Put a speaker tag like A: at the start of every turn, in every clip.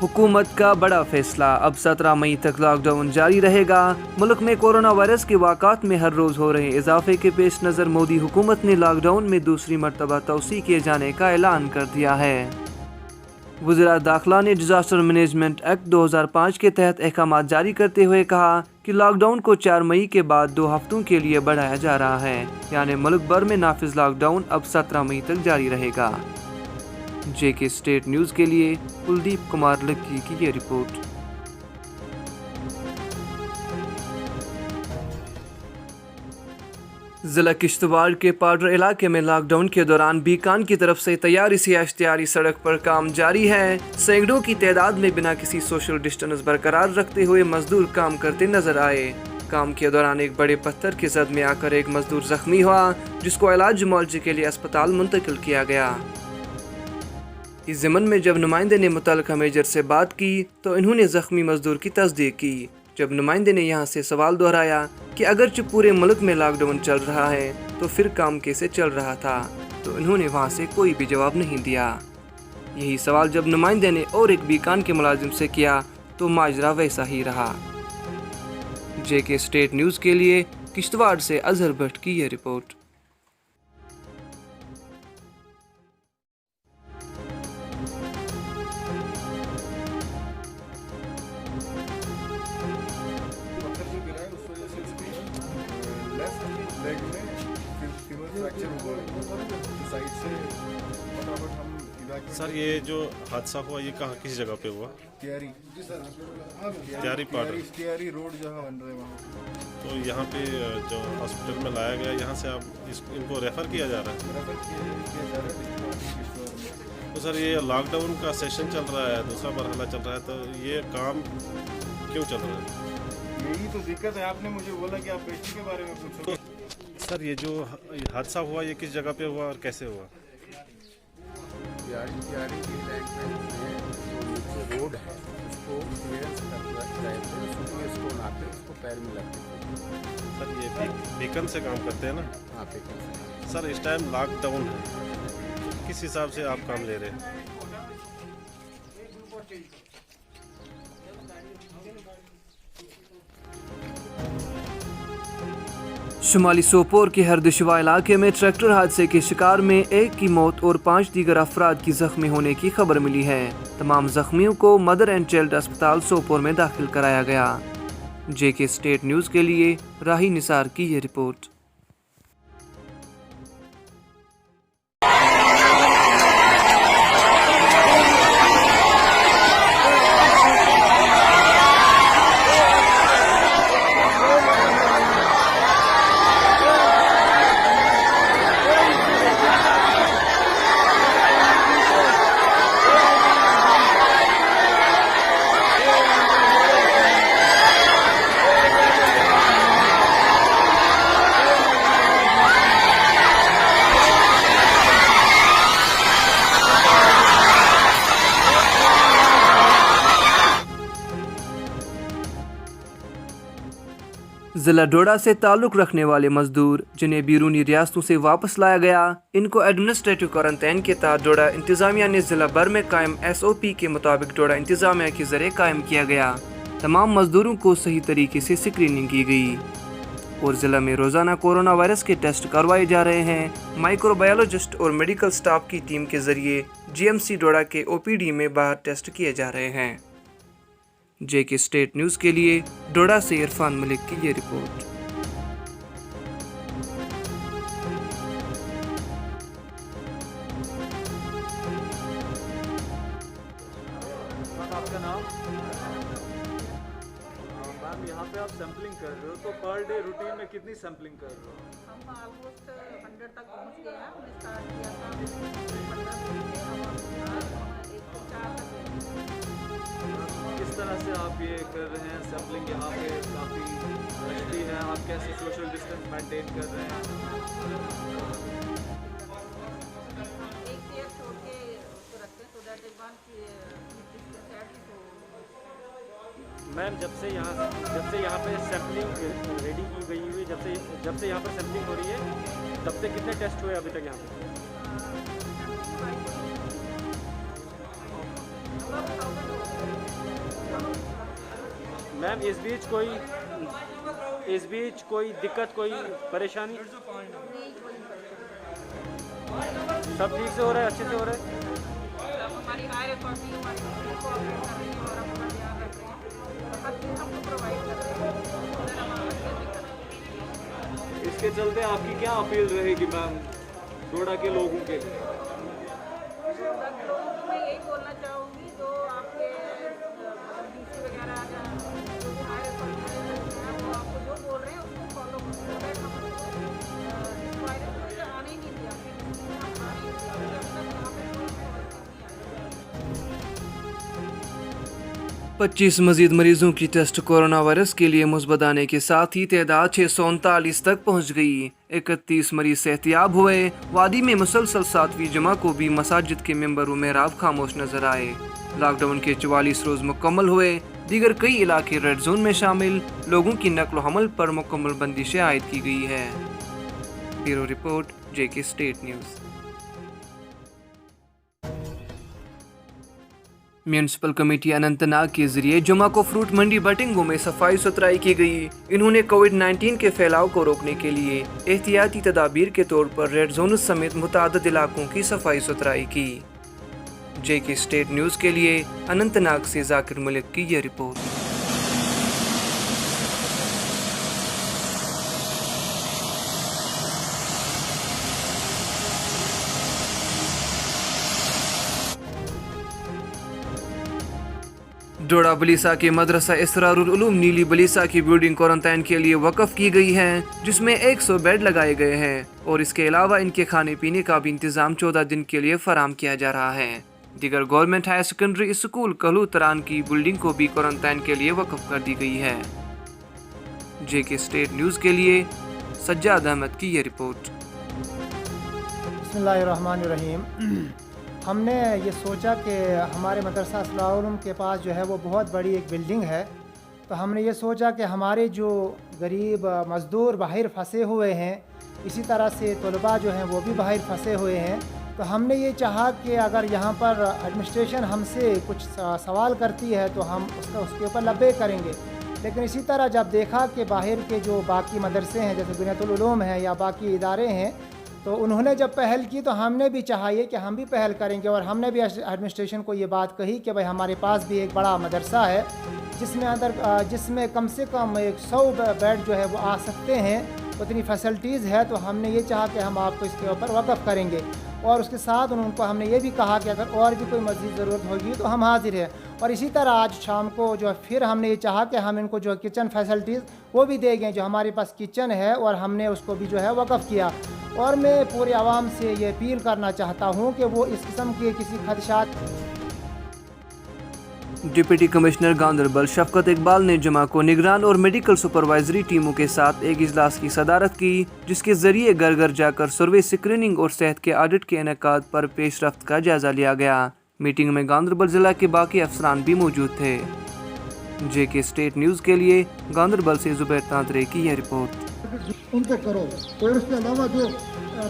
A: हुकूमत का बड़ा फैसला, अब 17 मई तक लॉकडाउन जारी रहेगा। मुल्क में कोरोना वायरस के वाक़ात में हर रोज़ हो रहे इजाफे के पेश नज़र मोदी हुकूमत ने लॉकडाउन में दूसरी मरतबा तोसी किए जाने का ऐलान कर दिया है। वज़ीर दाखिला ने डिज़ास्टर मैनेजमेंट एक्ट 2005 के तहत अहकाम जारी करते हुए कहा कि लॉकडाउन को 4 मई के बाद 2 हफ्तों के लिए बढ़ाया जा रहा है, यानी मुल्क भर में नाफिज लॉकडाउन अब 17 मई तक जारी रहेगा। जेके स्टेट न्यूज़ के लिए कुलदीप कुमार लक्की की ये रिपोर्ट। ज़िला किश्तवाड़ के पाडर इलाके में लॉकडाउन के दौरान बीकान की तरफ से तैयारी से अश्तियारी सड़क पर काम जारी है। सैकड़ों की तादाद में बिना किसी सोशल डिस्टेंस बरकरार रखते हुए मजदूर काम करते नजर आए। काम के दौरान एक बड़े पत्थर की जद में आकर एक मजदूर जख्मी हुआ, जिसको इलाज मुआवजे के लिए अस्पताल मुंतकिल किया गया। इस ज़मन में जब नुमाइंदे ने मुतल्लिका मेजर से बात की तो इन्होंने जख्मी मजदूर की तस्दीक की। जब नुमाइंदे ने यहाँ से सवाल दोहराया कि अगरचे पूरे मुल्क में लॉकडाउन चल रहा है तो फिर काम कैसे चल रहा था, तो इन्होंने वहाँ से कोई भी जवाब नहीं दिया। यही सवाल जब नुमाइंदे ने और एक बीकान के मुलाजिम से किया तो माजरा वैसा ही रहा। जेके स्टेट न्यूज़ के लिए किश्तवाड़ से अजहर भट्ट की यह रिपोर्ट।
B: लेग में फीमर फ्रैक्चर हुआ साइड से फटाफट हम इवैक्यूएट।
C: सर ये जो हादसा हुआ ये कहाँ किस जगह पे हुआ? त्यारी पाडर
B: रोड जहाँ बन रहे वहाँ।
C: तो यहाँ पे जो हॉस्पिटल में लाया गया, यहाँ से आप इनको रेफ़र किया जा रहा है? तो सर ये लॉकडाउन का सेशन चल रहा है, दूसरा मरहला चल रहा है, तो ये काम क्यों चल रहा है?
B: यही तो दिक्कत है। आपने मुझे बोला कि आप पेशी के बारे में पूछो।
C: सर ये जो हादसा हुआ ये किस जगह पे हुआ और कैसे हुआ?
D: त्यारी की लैंड में जो नीचे रोड है उसको क्लियरेंस करते स्टोन आते हैं, उसको पैर में लगते हैं।
C: सर ये बीकन से काम करते हैं ना?
D: हाँ, बीकन से।
C: सर इस टाइम लॉकडाउन है, तो किस हिसाब से आप काम ले रहे हैं?
A: शुमाली सोपोर के हरदिशवा इलाके में ट्रैक्टर हादसे के शिकार में एक की मौत और 5 दीगर अफराद की जख्मी होने की खबर मिली है। तमाम जख्मियों को मदर एंड चाइल्ड अस्पताल सोपोर में दाखिल कराया गया। जेके स्टेट न्यूज़ के लिए राही निसार की ये रिपोर्ट। ज़िला डोडा से ताल्लुक़ रखने वाले मजदूर जिन्हें बैरूनी रियासतों से वापस लाया गया, इनको एडमिनिस्ट्रेटिव क्वारंटाइन के तहत डोडा इंतज़ामिया ने ज़िला भर में कायम SOP के मुताबिक डोडा इंतज़ामिया के ज़रिए कायम किया गया। तमाम मजदूरों को सही तरीके से स्क्रीनिंग की गई और ज़िला में रोज़ाना कोरोना वायरस के टेस्ट करवाए जा रहे हैं। माइक्रोबायोलॉजिस्ट और मेडिकल स्टाफ की टीम के ज़रिए GMC डोडा के OPD में बाहर टेस्ट किए जा रहे हैं। जेके स्टेट न्यूज़ के लिए डोडा से इरफान मलिक की ये रिपोर्ट।
E: आपका नाम? मैम यहाँ पे आप सैम्पलिंग कर रहे हो, तो पर डे रूटीन में कितनी सैम्पलिंग कर रहे हो?
F: हम ऑलमोस्ट 100 तक पहुँच गए हैं। हमने स्टार्ट किया था 15
E: किस तरह से आप ये कर रहे हैं सैम्पलिंग? यहाँ पे काफ़ी मछली है, आप कैसे सोशल डिस्टेंस मेंटेन कर रहे हैं?
F: एक चेयर छोड़ के उसको रखते हैं, सो दैट एक बार
G: मैम जब से यहाँ पे सैम्पलिंग रेडी की गई हुई, जब से यहाँ पर सैम्पलिंग हो रही है, तब से कितने टेस्ट हुए अभी तक यहाँ पे?
F: पे
G: मैम इस बीच कोई दिक्कत, कोई परेशानी? सब ठीक से हो रहा है, अच्छे से हो रहा है?
F: हमारी हाई रिकॉर्डिंग हमारी को अपडेट कर रही है और हम पूरा ध्यान रख रहे हैं, हर चीज़ हमको प्रोवाइड कर रहे हैं, उधर हम अच्छे से कर रहे हैं।
E: इसके चलते आपकी क्या अपील रहेगी मैम डोडा के लोगों के लिए?
F: डोडा के लोगों को मैं यही बोलना चाहूँगी, जो आपके डीसी वगैरह जो भी हाई रिकॉर्डिंग हैं वो आपको जो बोल रहे हैं उसको फॉलो करो, so that हम इस वायरस को आने ही नहीं दिया, हम आने ही नहीं दिया, अभी तक यहाँ पे कोई नहीं आया।
A: 25 मजीद मरीजों की टेस्ट कोरोना वायरस के लिए मुस्बत आने के साथ ही तादाद 639 तक पहुंच गई। 31 मरीज सेहतियाब हुए। वादी में मुसलसल 7वीं जुमा को भी मसाजिद के मेंबर व मेहराब खामोश नजर आए। लॉकडाउन के 44 रोज मुकम्मल हुए। दीगर कई इलाके रेड जोन में शामिल। लोगों की नकल हमल पर मुकम्मल बंदिशें आयद की गई है। Bureau report, JK state news. Municipal committee Anantnag के जरिए जुमा को फ्रूट मंडी बटिंगों में सफाई सुथराई की गई। इन्होंने कोविड-19 के फैलाव को रोकने के लिए एहतियाती तदाबीर के तौर पर रेड जोन समेत मुतादिद इलाकों की सफाई सुथराई की। JK स्टेट न्यूज़ के लिए अनंतनाग से जाकिर मलिक की यह रिपोर्ट। डोडा बलीसा के मदरसा इसरारुल उलूम नीली बलीसा की बिल्डिंग क्वारंटाइन के लिए वक़फ़ की गई है, जिसमें 100 बेड लगाए गए हैं और इसके अलावा इनके खाने पीने का भी इंतज़ाम 14 दिन के लिए फराम किया जा रहा है। दीगर गवर्नमेंट हायर सेकेंडरी स्कूल कहलूतरान की बिल्डिंग को भी क्वारंटाइन के लिए वक़फ़ कर दी गई है। JK स्टेट न्यूज़ के लिए सज्जाद अहमद की ये रिपोर्ट।
H: बिस्मिल्लाहिर्रहमानिर्रहीम। हमने ये सोचा कि हमारे मदरसा इसरारुल के पास जो है वो बहुत बड़ी एक बिल्डिंग है, तो हमने ये सोचा कि हमारे जो गरीब मज़दूर बाहर फंसे हुए हैं, इसी तरह से तलबा जो हैं वो भी बाहर फंसे हुए हैं, तो हमने ये चाहा कि अगर यहाँ पर एडमिनिस्ट्रेशन हमसे कुछ सवाल करती है तो हम उसके ऊपर लब्बे करेंगे। लेकिन इसी तरह जब देखा कि बाहर के जो बाकी मदरसे हैं जैसे बुनियादुल उलूम है या बाकी इदारे हैं, तो उन्होंने जब पहल की तो हमने भी चाहिए कि हम भी पहल करेंगे। और हमने भी एडमिनिस्ट्रेशन को ये बात कही कि भाई हमारे पास भी एक बड़ा मदरसा है जिसमें कम से कम 100 बेड जो है वो आ सकते हैं, उतनी फैसिलिटीज़ है, तो हमने ये चाहा कि हम आपको इसके ऊपर वक़फ़ करेंगे। और उसके साथ उनको हमने ये भी कहा कि अगर और भी कोई मज़ीद ज़रूरत होगी तो हम हाजिर हैं। और इसी तरह आज शाम को जो फिर हमने ये चाहा कि हम इनको जो किचन फैसिलिटीज़ वो भी देंगे। जो हमारे पास किचन है और हमने उसको भी जो है वक़फ़ किया। और मैं पूरे आवाम से ये अपील करना चाहता हूँ कि वो इस किस्म के किसी खदशात।
A: डिप्टी कमिश्नर गांधरबल शफकत इकबाल ने जुमा को निगरान और मेडिकल सुपरवाइजरी टीमों के साथ एक इजलास की सदारत की, जिसके जरिए घर घर जाकर सर्वे, स्क्रीनिंग और सेहत के ऑडिट के इनेकाद पर पेशरफ्त का जायजा लिया गया। मीटिंग में गांधरबल जिला के बाकी अफसरान भी मौजूद थे। JK स्टेट न्यूज़ के लिए गांधरबल से जुबैर तांतरे की यह रिपोर्ट।
I: उनको करो और इसके अलावा जो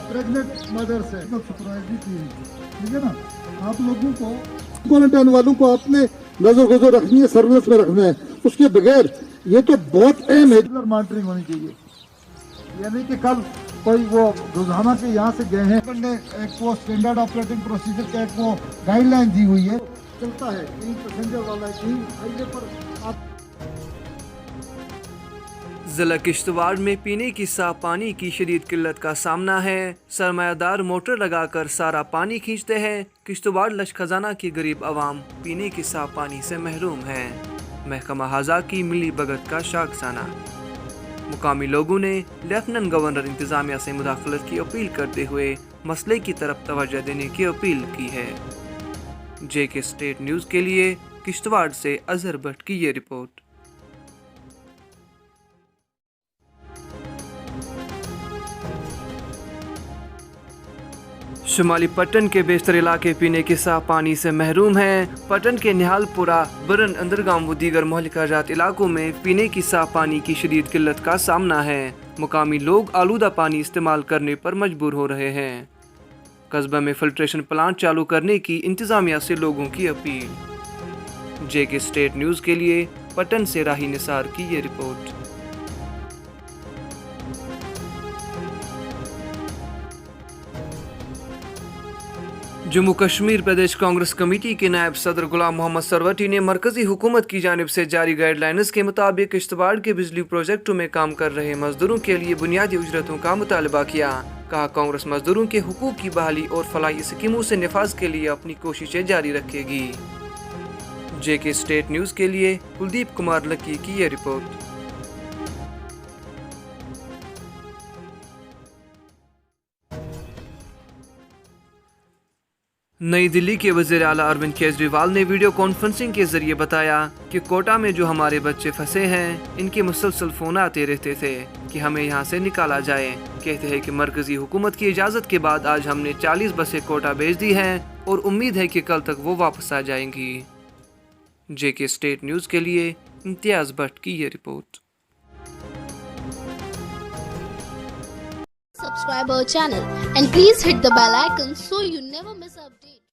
I: प्रेग्नेंट मदर्स है सुपरवाइजरी टीम, ठीक है ना, आप लोगों को क्वारंटाइन वालों को अपने नजर गुजर रखनी है, सर्विस में रखना है। उसके बगैर ये तो बहुत अहम है, मॉनिटरिंग होनी चाहिए। यानी कि कल कोई वो रोजाना के यहाँ से गए हैं, एक वो स्टैंडर्ड ऑपरेटिंग प्रोसीजर का एक वो गाइडलाइन दी हुई है, चलता है। कहीं पैसेंजर वाला कहीं हाईवे पर आप।
A: जिला किश्तवाड़ में पीने की साफ पानी की शदीद किल्लत का सामना है। सरमायादार मोटर लगाकर सारा पानी खींचते हैं। किश्तवाड़ लश खजाना की गरीब आवाम पीने की साफ पानी से महरूम है। महकमा हाजा की मिली भगत का शाखसाना। मुकामी लोगों ने लेफ्टिनेंट गवर्नर इंतजामिया से मुदाखलत की अपील करते हुए मसले की तरफ तवज्जो देने की अपील की है। JK स्टेट न्यूज़ के लिए किश्तवाड़ से अजहर भट्ट की ये रिपोर्ट। शुमाली पट्टन के बेशतर इलाके पीने के साफ पानी से महरूम हैं। पट्टन के निहालपुरा, बरन, अंदरगाम व दीगर मोहल्लिका जात इलाकों में पीने की साफ पानी की शदीद किल्लत का सामना है। मुकामी लोग आलूदा पानी इस्तेमाल करने पर मजबूर हो रहे हैं। कस्बा में फिल्ट्रेशन प्लांट चालू करने की इंतजामिया से लोगों की अपील। JK स्टेट न्यूज़ के लिए पटन से राही निसार की ये रिपोर्ट। जम्मू कश्मीर प्रदेश कांग्रेस कमेटी के नायब सदर गुलाम मोहम्मद सरवटी ने मरकजी हुकूमत की जानिब से जारी गाइडलाइंस के मुताबिक किश्तवाड़ के बिजली प्रोजेक्टों में काम कर रहे मजदूरों के लिए बुनियादी उजरतों का मुतालबा किया। कहा कांग्रेस मजदूरों के हुकूक की बहाली और फलाही स्कीमों से निफाज के लिए अपनी कोशिशें जारी रखेगी। JK स्टेट न्यूज़ के लिए कुलदीप कुमार लकी की ये रिपोर्ट। नई दिल्ली के वज़ीर आला अरविंद केजरीवाल ने वीडियो कॉन्फ्रेंसिंग के जरिए बताया कि कोटा में जो हमारे बच्चे फंसे हैं, इनके मुसलसल फ़ोन आते रहते थे कि हमें यहाँ से निकाला जाए। कहते हैं कि मरकज़ी हुकूमत की इजाज़त के बाद आज हमने 40 बसें कोटा भेज दी हैं और उम्मीद है कि कल तक वो वापस आ जाएंगी। JK स्टेट न्यूज़ के लिए इम्तियाज़ भट्ट की ये report.
J: Subscribe our channel and please hit the bell icon so you never miss an update.